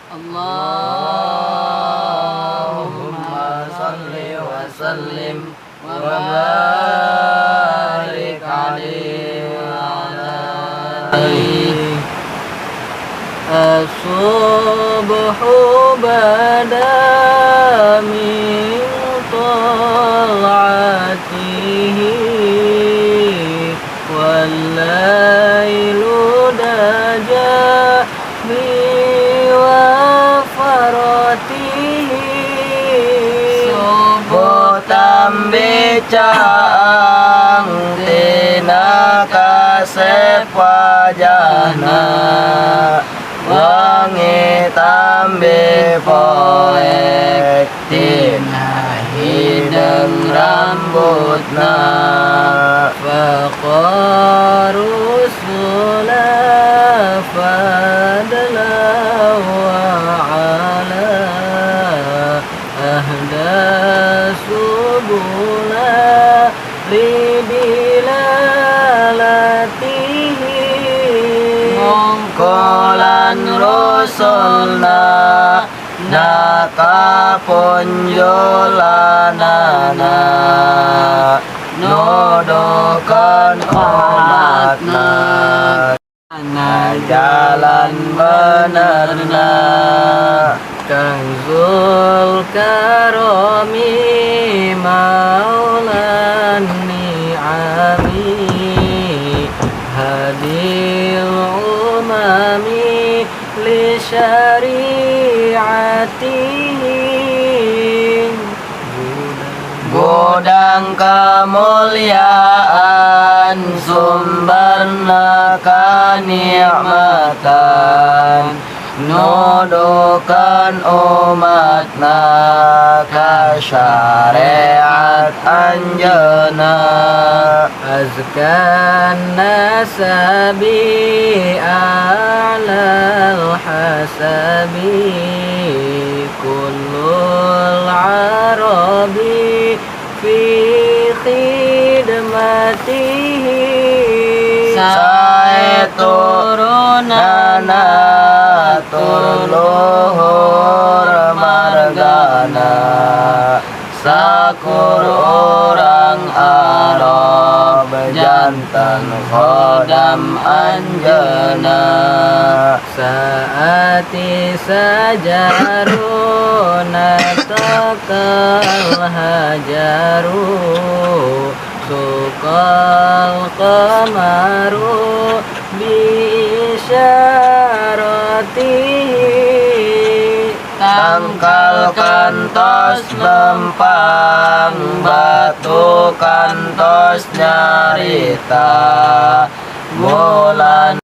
Allahumma salli wa sallim wa barik alaihi wa ala alihi. As-subhu bada min tal'atihi wal lailu daja bi wafaratihi. Subuh tambe cang tina kasep wajahna, wangi tambe poek tina hidung rambutna. Faqarusula fadla wa ala ahda subula lidilalatihi. Mongkolan rasulna naka ponjolanana, nodokan umatna na jalan benerna. Kanzul karomi maulan ni'ami, hadil umami li syari'atihi. Gudang kemuliaan sumberna kanikmatan, nuduhkan umatna ka syariat anjeunna. Azkan nasabi a'lal hasabi, kullul arabi fi khidmatihi. Sae turunana turluhur margana, sakur orang Arab jantan khodam anjeuna. Saati sajaruna takal hajaru, sukal qamaru bisyaratihi. Tangkal kantos lempang, batu kantos nyarita,